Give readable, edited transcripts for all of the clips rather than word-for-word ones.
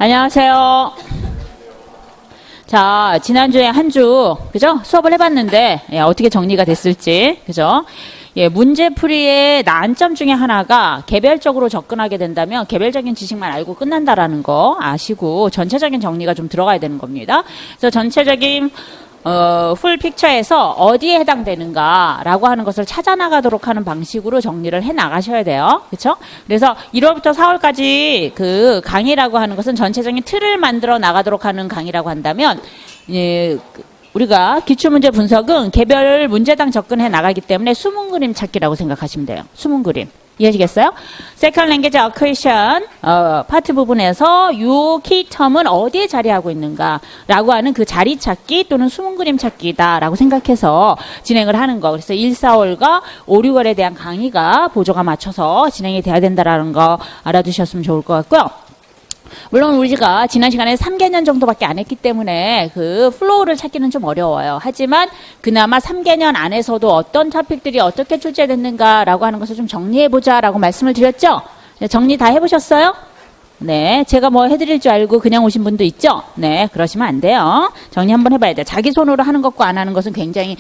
안녕하세요. 자, 지난주에 한 주, 그죠? 수업을 해봤는데, 어떻게 정리가 됐을지, 그죠? 문제풀이의 난점 중에 하나가 개별적으로 접근하게 된다면 개별적인 지식만 알고 끝난다라는 거 아시고 전체적인 정리가 좀 들어가야 되는 겁니다. 그래서 전체적인 풀 픽처에서 어디에 해당되는가라고 하는 것을 찾아 나가도록 하는 방식으로 정리를 해 나가셔야 돼요. 그렇죠? 그래서 1월부터 4월까지 그 강의라고 하는 것은 전체적인 틀을 만들어 나가도록 하는 강의라고 한다면 우리가 기출문제 분석은 개별 문제당 접근해 나가기 때문에 숨은 그림 찾기라고 생각하시면 돼요. 숨은 그림. 이해하시겠어요? Second Language Acquisition 파트 부분에서 요 키텀은 어디에 자리하고 있는가라고 하는 그 자리 찾기 또는 숨은 그림 찾기다라고 생각해서 진행을 하는 거. 그래서 1, 4월과 5, 6월에 대한 강의가 보조가 맞춰서 진행이 돼야 된다라는 거 알아두셨으면 좋을 것 같고요. 물론 우리가 지난 시간에 3개년 정도밖에 안 했기 때문에 그 플로우를 찾기는 좀 어려워요. 하지만 그나마 3개년 안에서도 어떤 토픽들이 어떻게 출제됐는가라고 하는 것을 좀 정리해보자라고 말씀을 드렸죠? 정리 다 해보셨어요? 네, 제가 뭐 해드릴 줄 알고 그냥 오신 분도 있죠? 네, 그러시면 안 돼요. 정리 한번 해봐야 돼요. 자기 손으로 하는 것과 안 하는 것은 굉장히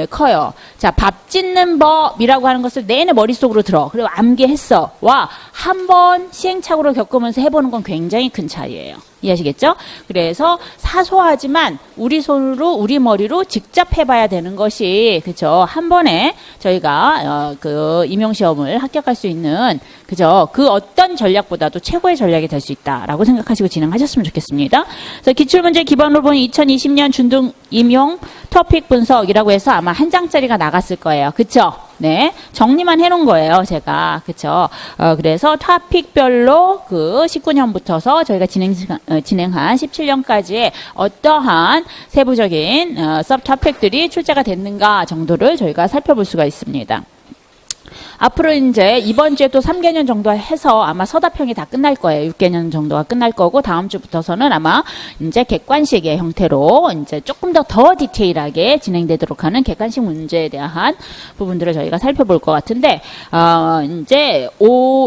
커요. 자, 밥 짓는 법이라고 하는 것을 내내 머릿속으로 들어. 그리고 암기했어. 와, 한 번 시행착오를 겪으면서 해보는 건 굉장히 큰 차이예요. 이해하시겠죠? 그래서 사소하지만 우리 손으로 우리 머리로 직접 해봐야 되는 것이 그죠? 한 번에 저희가 그 임용시험을 합격할 수 있는 그죠? 그 어떤 전략보다도 최고의 전략이 될 수 있다라고 생각하시고 진행하셨으면 좋겠습니다. 그래서 기출문제 기반으로 본 2020년 준등 임용 토픽 분석이라고 해서 아마 한 장짜리가 나갔을 거예요. 그쵸? 네. 정리만 해놓은 거예요, 제가. 그쵸? 그래서 토픽별로 그 19년부터서 저희가 진행한 17년까지의 어떠한 세부적인 서브 토픽들이 출제가 됐는가 정도를 저희가 살펴볼 수가 있습니다. 앞으로 이제 이번 주에 또 3개년 정도 해서 아마 서답형이 다 끝날 거예요. 6개년 정도가 끝날 거고 다음 주부터서는 아마 이제 객관식의 형태로 이제 조금 더 디테일하게 진행되도록 하는 객관식 문제에 대한 부분들을 저희가 살펴볼 것 같은데 이제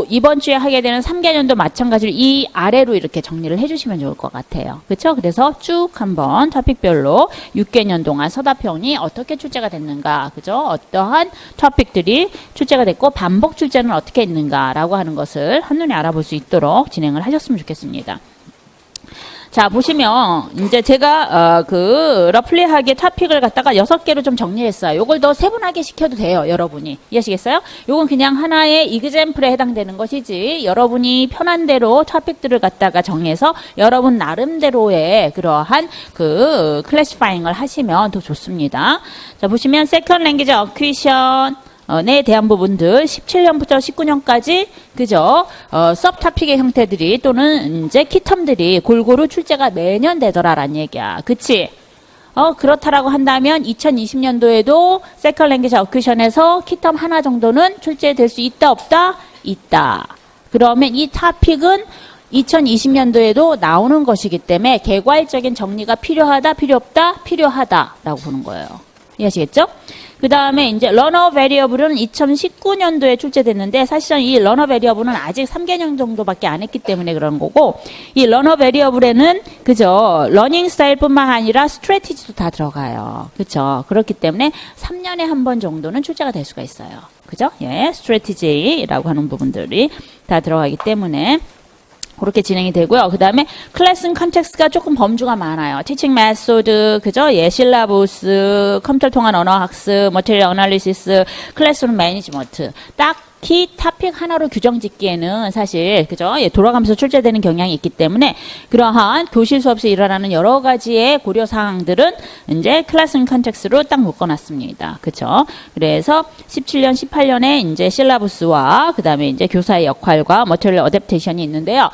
이번 주에 하게 되는 3개년도 마찬가지로 이 아래로 이렇게 정리를 해주시면 좋을 것 같아요. 그렇죠? 그래서 쭉 한번 토픽별로 6개년 동안 서답형이 어떻게 출제가 됐는가, 그죠? 어떠한 토픽들이 출제가 됐고 반복 출제는 어떻게 있는가라고 하는 것을 한눈에 알아볼 수 있도록 진행을 하셨으면 좋겠습니다. 자, 보시면 이제 제가 그 러플리하게 토픽을 갖다가 6개로 좀 정리했어요. 요걸 더 세분하게 시켜도 돼요, 여러분이. 이해하시겠어요? 요건 그냥 하나의 이그젬플에 해당되는 것이지 여러분이 편한 대로 토픽들을 갖다가 정해서 여러분 나름대로의 그러한 그 클래시파잉을 하시면 더 좋습니다. 자, 보시면 Second Language Acquisition 에 대한 부분들 17년부터 19년까지 그죠? 서브토픽의 형태들이 또는 이제 키텀들이 골고루 출제가 매년 되더라라는 얘기야. 그치? 그렇다라고 한다면 2020년도에도 세컨 랭귀지 어큐션에서 키텀 하나 정도는 출제될 수 있다 없다? 있다. 그러면 이 토픽은 2020년도에도 나오는 것이기 때문에 개괄적인 정리가 필요하다, 필요 없다, 필요하다라고 보는 거예요. 이해하시겠죠? 그 다음에 이제 러너 베리어블은 2019년도에 출제됐는데 사실은 이 러너 베리어블은 아직 3개년 정도밖에 안 했기 때문에 그런 거고 이 러너 베리어블에는 그죠? 러닝 스타일뿐만 아니라 스트래티지도 다 들어가요. 그렇죠? 그렇기 때문에 3년에 한 번 정도는 출제가 될 수가 있어요. 그죠? 예, 스트래티지라고 하는 부분들이 다 들어가기 때문에 그렇게 진행이 되고요. 그 다음에 클래스 컨텍스트가 조금 범주가 많아요. 티칭 메소드, 그죠? 예, 실라부스, 컴퓨터 통한 언어 학습, 머티리얼 어널리시스, 클래스룸 매니지먼트. 딱히 토픽 하나로 규정 짓기에는 사실, 그죠? 예, 돌아가면서 출제되는 경향이 있기 때문에 그러한 교실 수업에서 일어나는 여러 가지의 고려 사항들은 이제 클래스 컨텍스트로 딱 묶어놨습니다. 그죠? 그래서 17년, 18년에 이제 실라부스와 그 다음에 이제 교사의 역할과 머티리얼 어댑테이션이 있는데요.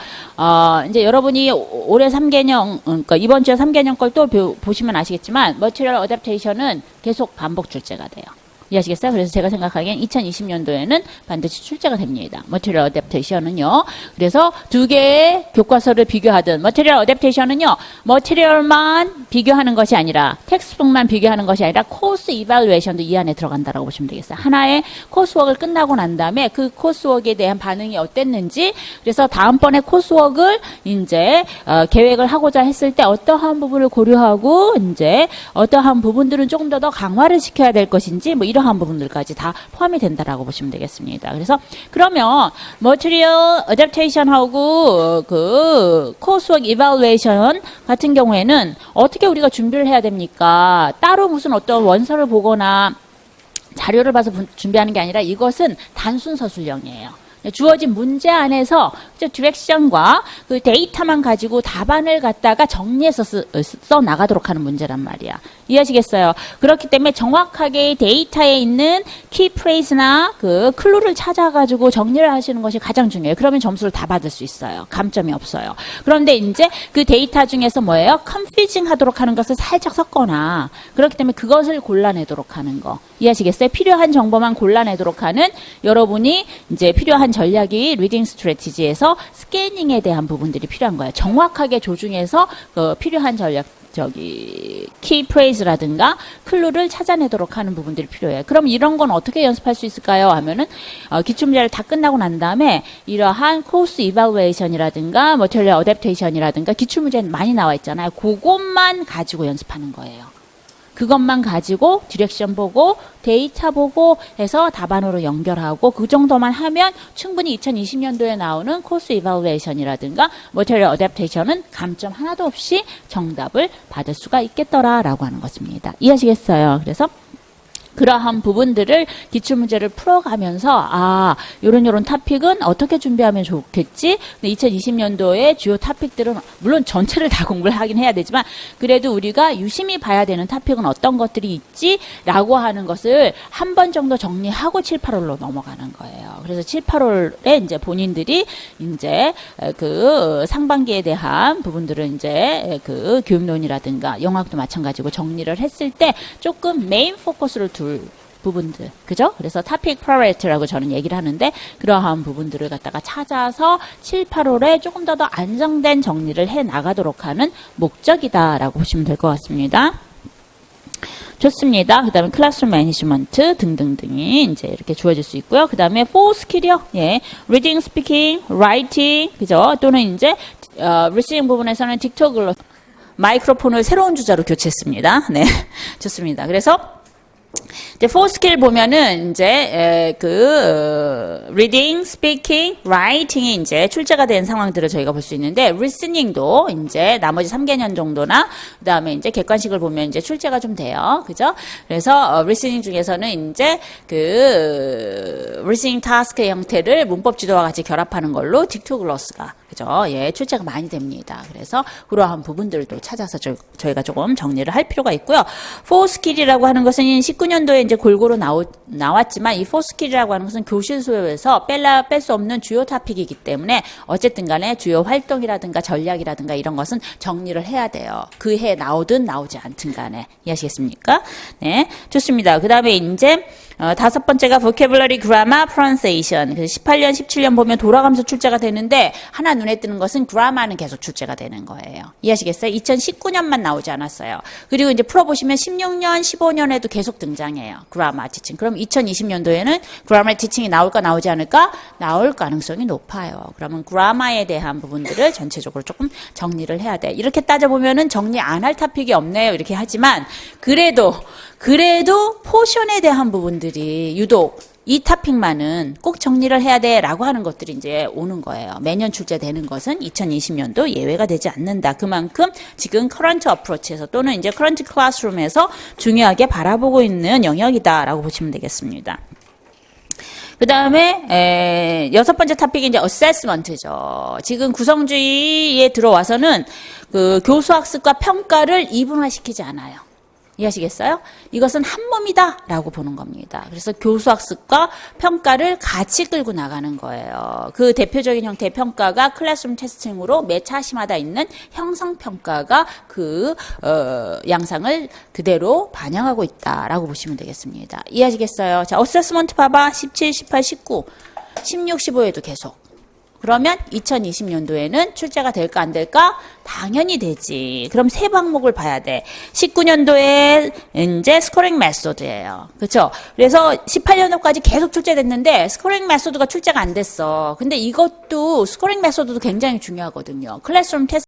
이제 여러분이 올해 3개년, 그러니까 이번 주에 3개년 걸 또 보시면 아시겠지만, 머티리얼 어댑테이션은 계속 반복 출제가 돼요. 이해하시겠어요? 그래서 제가 생각하기엔 2020년도에는 반드시 출제가 됩니다. Material Adaptation은요. 그래서 두 개의 교과서를 비교하든 Material Adaptation은요. Material만 비교하는 것이 아니라 텍스트북만 비교하는 것이 아니라 코스 이발루에이션도 이 안에 들어간다라고 보시면 되겠어요. 하나의 코스워크를 끝나고 난 다음에 그 코스워크에 대한 반응이 어땠는지 그래서 다음번에 코스워크를 이제 계획을 하고자 했을 때 어떠한 부분을 고려하고 이제 어떠한 부분들은 조금 더 강화를 시켜야 될 것인지 뭐 이러한 부분들까지 다 포함이 된다라고 보시면 되겠습니다. 그래서 그러면 Material Adaptation하고 그 Coursework Evaluation 같은 경우에는 어떻게 우리가 준비를 해야 됩니까? 따로 무슨 어떤 원서를 보거나 자료를 봐서 준비하는 게 아니라 이것은 단순 서술형이에요. 주어진 문제 안에서 디렉션과 그 데이터만 가지고 답안을 갖다가 정리해서 써 나가도록 하는 문제란 말이야. 이해하시겠어요? 그렇기 때문에 정확하게 데이터에 있는 키프레이즈나 그 클루를 찾아가지고 정리를 하시는 것이 가장 중요해요. 그러면 점수를 다 받을 수 있어요. 감점이 없어요. 그런데 이제 그 데이터 중에서 뭐예요? 컨퓨징 하도록 하는 것을 살짝 섞거나 그렇기 때문에 그것을 골라내도록 하는 거. 이해하시겠어요? 필요한 정보만 골라내도록 하는 여러분이 이제 필요한 전략이 리딩 스트래티지에서 스캐닝에 대한 부분들이 필요한 거예요. 정확하게 조중해서 필요한 전략 키프레이즈라든가 클루를 찾아내도록 하는 부분들이 필요해요. 그럼 이런 건 어떻게 연습할 수 있을까요? 하면은 기출문제를 다 끝나고 난 다음에 이러한 코스 이발루에이션이라든가 머티리얼 어댑테이션이라든가 기출문제는 많이 나와 있잖아요. 그것만 가지고 연습하는 거예요. 그것만 가지고 디렉션 보고 데이터 보고 해서 답안으로 연결하고 그 정도만 하면 충분히 2020년도에 나오는 코스 이발루에이션이라든가 머티리얼 어댑테이션은 감점 하나도 없이 정답을 받을 수가 있겠더라라고 하는 것입니다. 이해하시겠어요? 그래서 그러한 부분들을 기출문제를 풀어가면서 요런 토픽은 어떻게 준비하면 좋겠지? 2020년도에 주요 토픽들은 물론 전체를 다 공부를 하긴 해야 되지만 그래도 우리가 유심히 봐야 되는 토픽은 어떤 것들이 있지? 라고 하는 것을 한 번 정도 정리하고 7, 8월로 넘어가는 거예요. 그래서 7, 8월에 이제 본인들이 이제 그 상반기에 대한 부분들은 이제 그 교육론이라든가 영학도 마찬가지고 정리를 했을 때 조금 메인 포커스를 둘 부분들, 그죠? 그래서 topic priority라고 저는 얘기를 하는데 그러한 부분들을 갖다가 찾아서 7, 8월에 조금 더 안정된 정리를 해 나가도록 하는 목적이다라고 보시면 될 것 같습니다. 좋습니다. 그 다음에 클래스룸 매니지먼트 등등등이 이제 이렇게 주어질 수 있고요. 그 다음에 4스킬이요. 예. reading, speaking, writing, 그죠? 또는 이제 listening 부분에서는 딕토글로 마이크로폰을 새로운 주자로 교체했습니다. 네. 좋습니다. 그래서 이제 4스킬 보면은 이제 reading, speaking, writing이 이제 출제가 된 상황들을 저희가 볼 수 있는데 listening도 이제 나머지 3개년 정도나 그다음에 이제 객관식을 보면 이제 출제가 좀 돼요. 그죠? 그래서 listening 중에서는 이제 그 listening task의 형태를 문법 지도와 같이 결합하는 걸로 딕토글로스가 그죠? 예, 출제가 많이 됩니다. 그래서 그러한 부분들도 찾아서 저희가 조금 정리를 할 필요가 있고요. 4스킬이라고 하는 것은 19년도에 이제 골고루 나왔지만 이 4스킬이라고 하는 것은 교실 수업에서 뺄 수 없는 주요 토픽이기 때문에 어쨌든 간에 주요 활동이라든가 전략이라든가 이런 것은 정리를 해야 돼요. 그 해 나오든 나오지 않든 간에. 이해하시겠습니까? 네. 좋습니다. 그 다음에 이제 다섯 번째가 vocabulary, grammar, pronunciation. 그래서 18년, 17년 보면 돌아가면서 출제가 되는데 하나 눈에 뜨는 것은 grammar는 계속 출제가 되는 거예요. 이해하시겠어요? 2019년만 나오지 않았어요. 그리고 이제 풀어보시면 16년, 15년에도 계속 등장해요. grammar teaching. 그럼 2020년도에는 grammar teaching이 나올까 나오지 않을까? 나올 가능성이 높아요. 그러면 grammar에 대한 부분들을 전체적으로 조금 정리를 해야 돼. 이렇게 따져보면은 정리 안 할 토픽이 없네요. 이렇게 하지만 그래도 포션에 대한 부분들이 유독 이 토픽만은 꼭 정리를 해야 돼 라고 하는 것들이 이제 오는 거예요. 매년 출제되는 것은 2020년도 예외가 되지 않는다. 그만큼 지금 커런트 어프로치에서 또는 이제 커런트 클래스룸에서 중요하게 바라보고 있는 영역이다 라고 보시면 되겠습니다. 그 다음에 여섯 번째 토픽이 이제 어세스먼트죠. 지금 구성주의에 들어와서는 그 교수학습과 평가를 이분화시키지 않아요. 이해하시겠어요? 이것은 한 몸이다 라고 보는 겁니다. 그래서 교수학습과 평가를 같이 끌고 나가는 거예요. 그 대표적인 형태의 평가가 클래스룸 테스팅으로 매 차시마다 있는 형성평가가 그 양상을 그대로 반영하고 있다라고 보시면 되겠습니다. 이해하시겠어요? 자, 어세스먼트 봐봐. 17, 18, 19, 16, 15에도 계속. 그러면 2020년도에는 출제가 될까 안 될까? 당연히 되지. 그럼 세 항목을 봐야 돼. 19년도에 이제 스코링 메소드예요. 그렇죠? 그래서 18년도까지 계속 출제됐는데 스코링 메소드가 출제가 안 됐어. 근데 이것도 스코링 메소드도 굉장히 중요하거든요. 클래스룸 테스트